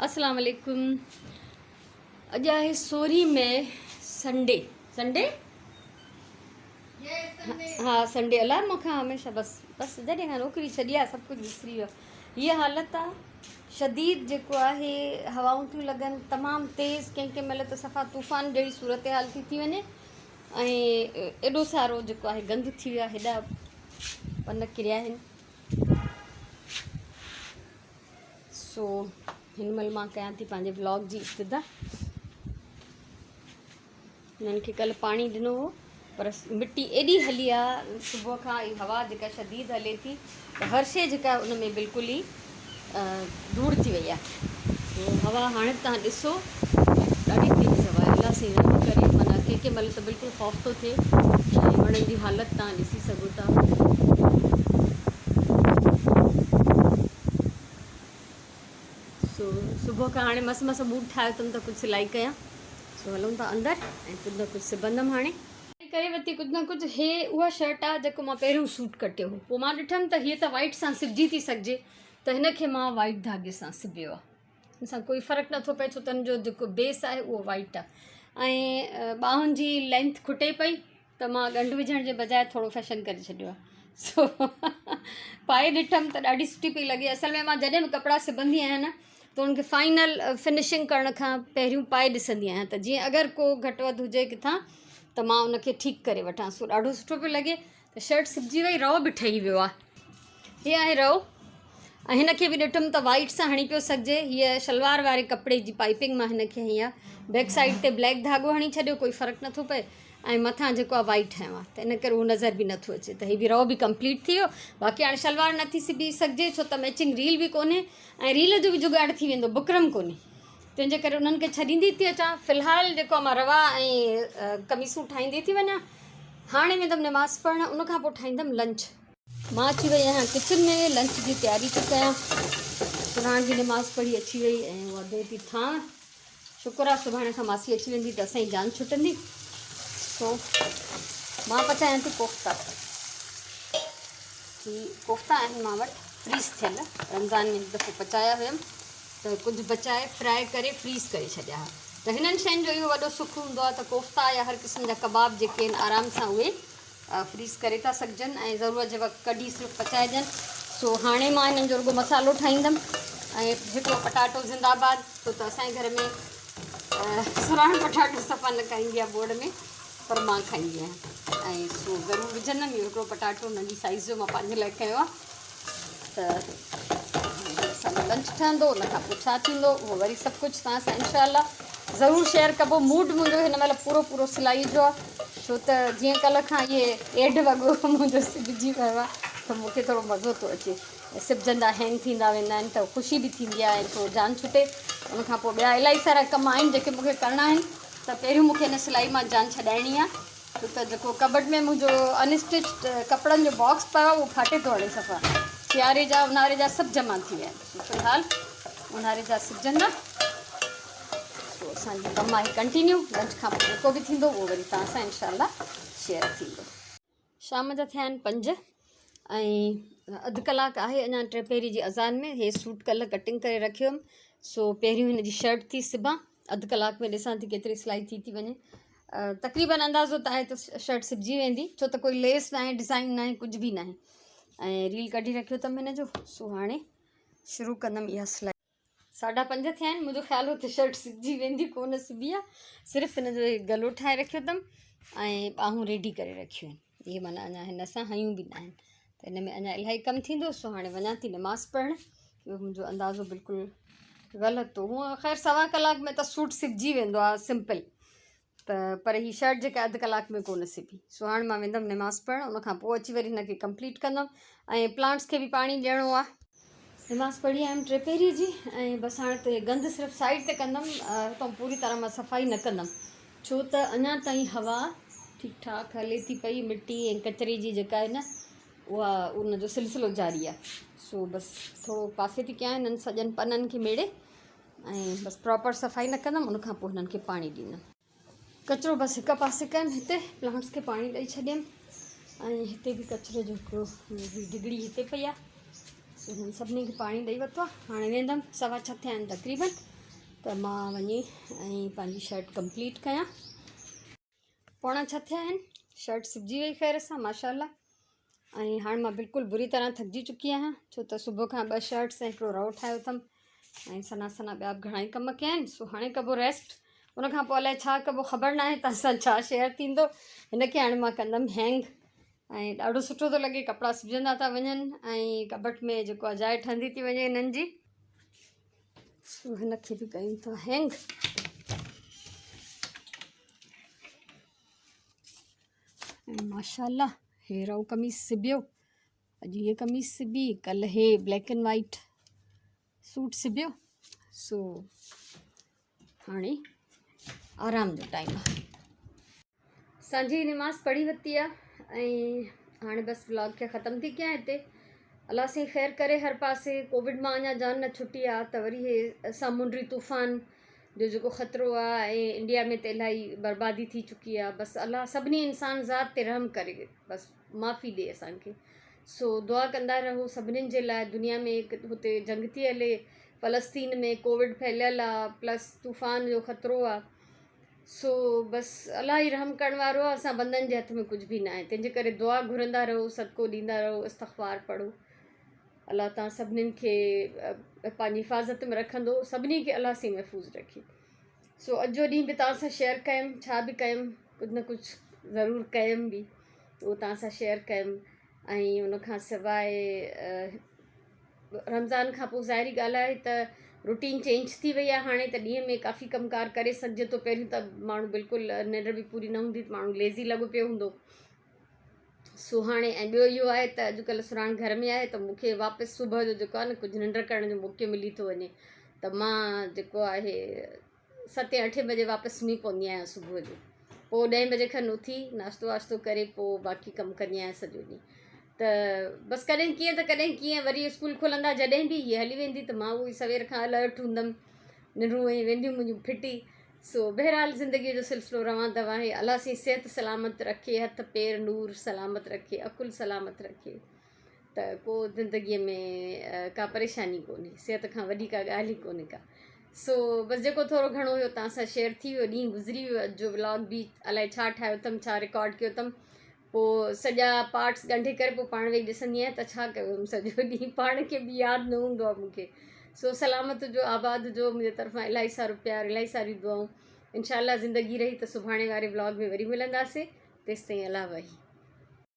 अस्सलाम वालेकुम। अॼु आहे 16 मई संडे। संडे हाँ संडे अलार्म मूंखां हमेशह बसि जॾहिं खां नौकिरी छॾी आहे सभु कुझु विसरी वियो। हीअ हालत आहे शदीद जेको आहे हवाऊं थियूं लॻनि तमामु तेज़ कंहिं महिल त सफ़ा तूफ़ान जहिड़ी सूरत हाल थी वञे ऐं एॾो सारो जेको आहे गंद थी वियो आहे। हेॾा पन किरिया आहिनि। सो हिन महिल मां कयां थी पंहिंजे ब्लॉग जी इब्तिदा। हिननि खे कल्ह पाणी ॾिनो हो पर मिटी एॾी हली आहे सुबुह खां हवा जेका शदीद हले थी त हर शइ जेका उन में बिल्कुलु ई धूड़ थी वई आहे। हवा हाणे तव्हां ॾिसो ॾाढी तेज़ हवा आहे। अलाह सां रब करे माना कंहिं महिल त बिल्कुलु ख़ौफ़ थो थिए ऐं वणनि जी हालत तव्हां ॾिसी सघो था। सुबुह खां हाणे मस बूट ठाहियो अथमि त कुझु सिलाई कयां। सो हलूं था अंदरि ऐं कुझु न कुझु सिबंदमि। हाणे करे वरिती कुझु न कुझु। हे उहा शर्ट आहे जेको मां पहिरियों सूट कटियो हो। पोइ मां ॾिठमि त हीअ त वाइट सां सिबजी थी सघिजे त हिनखे मां वाइट धागे सां सिबियो आहे। हिन सां कोई फ़र्क़ु नथो पए छो त हिन जो जेको बेस आहे उहो वाइट आहे ऐं ॿाहुनि जी लेंथ खुटे पई त मां ॻंढु विझण जे बजाए थोरो फैशन करे छॾियो आहे। सो पाए ॾिठमि त ॾाढी सुठी पई लॻे। असल में मां जॾहिं बि कपिड़ा सिबंदी आहियां न त उनखे फाइनल फिनिशिंग करण खां पहिरियों पाए ॾिसंदी आहियां त जीअं अगरि को घटि वधि हुजे किथां त मां उनखे ठीकु करे वठां। सो ॾाढो सुठो पियो लॻे त शर्ट सिबजी वई। रओ बि ठही वियो आहे। हीअ आहे रओ ऐं हिनखे बि ॾिठमि त वाइट सां हणी पियो सघिजे। हीअ शलवार वारे कपिड़े जी पाइपिंग मां हिनखे हई आहे। बैक साइड ते ब्लैक धागो हणी छॾियो कोई फ़र्क़ु नथो पए ऐं मथां जेको आहे वाइट हयो आहे त इन करे उहो नज़र बि नथो अचे त हीअ बि रओ बि कंप्लीट थी वियो। बाक़ी हाणे शलवार नथी सिबी सघिजे छो त मैचिंग रील बि कोन्हे ऐं रील जो बि जुगाड़ थी वेंदो बुकरम कोन्हे तंहिंजे करे उन्हनि खे छॾींदी थी अचां। फ़िलहालु जेको आहे मां रवा ऐं कमीसूं ठाहींदी थी वञा। हाणे वेंदमि नमाज़ पढ़णु उनखां पोइ ठाहींदमि लंच। मां अची वई आहियां किचन में लंच जी तयारी थी कयां। सुभाणे बि नमाज़ पढ़ी अची वई ऐं उहा दे थी थां। शुक्र आहे सुभाणे खां मासी अची वेंदी त असांजी जान छुटंदी। सो मां पचायां थी कोफ्ता। कोफ्ता आहिनि मां वटि फ्रीज़ थियल। रमज़ान में हिकु दफ़ो पचाया हुयमि त कुझु बचाए फ्राए करे फ्रीज़ करे छॾिया हुआ। त हिननि शयुनि जो इहो वॾो सुख हूंदो आहे त कोफ्ता या हर क़िस्म जा कबाब जेके आहिनि आराम सां उहे फ्रीज़ करे था सघजनि ऐं ज़रूरत जे वक़्तु कढी सिर्फ़ु पचाइजनि। सो हाणे मां हिननि जो रुॻो मसालो ठाहींदमि ऐं हिकिड़ो पटाटो ज़िंदाबाद छो त असांजे घर में सुराण पटाटो सफ़ा न खाईंदी आहे बोर्ड में पर मां खाईंदी आहियां ऐं सो ज़रूरु विझंदमि। इहो हिकिड़ो पटाटो नंढी साइज़ जो मां पंहिंजे लाइ कयो आहे त असांजो लंच ठहंदो। उनखां पोइ छा थींदो उहो वरी सभु कुझु तव्हां सां इंशाअल्लाह ज़रूरु शेयर कबो। मूड मुंहिंजो हिन महिल पूरो सिलाई जो आहे छो त जीअं कल्ह खां इहे ॾेढ वॻो मुंहिंजो सिबजी वियो आहे त मूंखे थोरो मज़ो थो अचे। सिबजंदा हैंग थींदा वेंदा आहिनि त ख़ुशी बि थींदी आहे ऐं थोरो जान छुटे। उनखां पोइ ॿिया इलाही सारा कम आहिनि जेके मूंखे करिणा आहिनि त पहिरियों मूंखे हिन सिलाई मां जान छॾाइणी आहे छो त जेको कबट में मुंहिंजो अनस्टिच्ड कपिड़नि जो बॉक्स पियो आहे उहो फाटे थो हणे सफ़ा। सियारे जा ऊन्हारे जा सभु जमा थी विया आहिनि। फ़िलहालु ऊन्हारे जा सिबजंदा। सो असांजो कमु आहे कंटिन्यू। लंच खां पोइ जेको बि थींदो उहो वरी तव्हां सां इंशाअल्लाह शेयर थींदो। शाम जा थिया आहिनि 5 ऐं अधु कलाकु आहे अञा 3 पहिरीं जी अज़ान में। हे सूट कल्ह कटिंग करे रखियो हुयमि सो पहिरियों हिन जी शर्ट थी सिबां। अधु कलाक में ॾिसां थी केतिरी सिलाई थी वञे। तक़रीबन अंदाज़ो त आहे त शर्ट सिबजी वेंदी छो त कोई लेस न आहे डिज़ाइन न आहे कुझु बि न आहे ऐं रील कढी रखियो अथमि हिन जो। सो हाणे शुरू कंदमि इहा सिलाई। 5:30 थिया आहिनि। मुंहिंजो ख़्यालु हो त शर्ट सिबजी वेंदी कोन सिबी आहे। सिर्फ़ु हिन जो गलो ठाहे रखियो अथमि ऐं ॿाहूं रेडी करे रखियूं आहिनि। इहे माना अञा हिन सां हयूं बि न आहिनि त हिन में अञा इलाही कमु थींदो। सो हाणे वञा थी नमाज़ पढ़णु। इहो मुंहिंजो अंदाज़ो बिल्कुलु ग़लति हो। हूअं ख़ैर 1.25 कलाक में त सूट सिबजी वेंदो आहे सिंपल त पर हीअ शर्ट जेका अधु कलाक में कोन सिबी। सो हाणे मां वेंदमि नमाज़ पढ़णु। उनखां पोइ अची वरी हिनखे कंप्लीट कंदमि ऐं प्लांट्स खे बि पाणी ॾियणो आहे। नमाज़ पढ़ी आयमि 3 पहिरीं जी ऐं बसि हाणे त गंद सिर्फ़ु साइड ते कंदमि। हितां पूरी तरह मां सफ़ाई न कंदमि छो त अञा ताईं हवा ठीकु ठाकु हले थी पई। मिटी ऐं कचिरे जी जेका आहे न उहा उनजो सिलसिलो जारी आहे। सो बसि थोरो पासे थी कयां हिननि सॼनि पननि खे मेड़े ऐं बसि प्रॉपर सफ़ाई न कंदमि। उनखां पोइ हिननि खे पाणी ॾींदमि। कचिरो बसि हिकु पासे कयमि हिते प्लांट्स खे पाणी ॾेई छॾियमि ऐं हिते बि कचिरे जो हिकिड़ो डिगड़ी हिते पई आहे सो हिन सभिनी खे पाणी ॾेई वरितो आहे। हाणे वेंदमि, 6:15 थिया आहिनि तक़रीबन, त मां वञी ऐं पंहिंजी शर्ट कंप्लीट कयां। 6:45 थिया आहिनि, शर्ट सिबिजी वई ख़ैर सां माशाल्लाह। ऐं हाणे मां बिल्कुलु बुरी तरह थकिजी चुकी आहियां, छो त सुबुह खां 2 शर्ट्स ऐं हिकिड़ो रओ ठाहियो अथमि ऐं सना सना ॿिया बि घणा ई कम कया आहिनि। सो हाणे कबो रेस्ट, उन खां पोइ अलाए छा कबो, ख़बर न आहे तव्हां सां छा शेयर थींदो। हिन खे हाणे मां कंदमि हैंग, ऐं ॾाढो सुठो थो लॻे, कपिड़ा सिबजंदा था वञनि ऐं कबट में जेको आहे जाइ ठहंदी थी वञे हिननि जी। सो हिन खे बि कयूं था हैंग। ऐं माशाल्लाह हे रओ कमीज़ सिबियो, अॼु ये कमीज़ सिबी, कल्ह हे ब्लैक एंड वाइट सूट सिबियो। सो हाणे आराम जो टाइम आहे। सांझी नमाज़ पढ़ी वरिती आहे ऐं हाणे बसि व्लॉग खे ख़तमु थी कयां हिते। अलाह साईं ख़ैरु करे हर पासे। कोविड मां अञा जान न छुटी आहे, त वरी हे सामुंडी तूफ़ान जो जेको ख़तरो आहे ऐं इंडिया में त इलाही बर्बादी थी चुकी आहे। बसि अलाह सभिनी इंसान ज़ात ते रहम करे, बसि माफ़ी ॾिए असांखे। सो दुआ कंदा रहो सभिनीनि जे लाइ। दुनिया में हुते जंग थी हले, फ़लस्तीन में कोविड फैलियल आहे, प्लस तूफ़ान जो ख़तरो आहे। सो बसि अलाह ई रहम करण वारो आहे, असां बंदनि जे हथ में कुझु बि न आहे। तंहिंजे करे दुआ घुरंदा रहो, सदको ॾींदा रहो, इस्तग़फ़ार पढ़ो। अलाह तव्हां सभिनीनि खे पंहिंजी हिफ़ाज़त में रखंदो, सभिनी खे अलाह सां महफ़ूज़ रखे। सो अॼु जो ॾींहुं बि तव्हां सां शेयर कयमि, छा बि कयमि, कुझु न कुझु ज़रूरु कयमि बि, उहो तव्हां सां शेयर कयमि। ऐं उन खां सवाइ रमज़ान खां पोइ ज़ाहिरी ॻाल्हि आहे त रूटीन चेंज थी वई आहे। हाणे त ॾींहं में काफ़ी कमकार करे सघिजे थो। पहिरियों त माण्हू बिल्कुलु निंड बि पूरी न हूंदी, त माण्हू लेज़ी लॻो पियो हूंदो। सो हाणे ऐं ॿियो इहो आहे त अॼुकल्ह सुराण घर में आहे, त मूंखे वापसि सुबुह जो जेको आहे न कुझु निंड करण जो मौक़ो मिली थो वञे, त मां जेको आहे 7-8 बजे वापसि सुम्ही पवंदी आहियां सुबुह जो। पोइ 10 बजे खनि उथी नाश्तो वाश्तो करे पोइ बाक़ी कमु कंदी आहियां सॼो ॾींहुं। त बसि कॾहिं कीअं त कॾहिं कीअं, वरी स्कूल खुलंदा जॾहिं बि हीअ हली वेंदी त मां उहो ई सवेर खां अलर्ट हूंदमि, निंड्रूं ऐं वेंदियूं मुंहिंजूं फिटी। सो बहरहाल ज़िंदगीअ जो सिलसिलो रवां दवा आहे। अलाह साईं सिहत सलामत रखे, हथ पेर नूर सलामत रखे, अकुल सलामत रखे, त को ज़िंदगीअ में का परेशानी कोन्हे। सिहत खां वॾी का ॻाल्हि ई कोन्हे का। सो बसि जेको थोरो घणो हुयो तव्हां सां शेयर थी वियो, ॾींहुं गुज़री वियो। अॼु जो व्लॉग बि अलाए छा ठाहियो अथमि, छा रिकॉर्ड कयो अथमि, पोइ सॼा पार्ट्स ॻंढे करे पोइ पाण वेही ॾिसंदी आहियां त छा कयो हुअमि सॼो ॾींहुं, पाण खे बि यादि न हूंदो आहे मूंखे। सो सलामत जो, आबाद जो, मुंहिंजे तरफ़ां इलाही सारो प्यार, इलाही सारियूं दुआऊं। इंशाअल्लाह ज़िंदगी रही त सुभाणे वारे व्लॉग में वरी मिलंदासीं। तेसिताईं अलाह वही।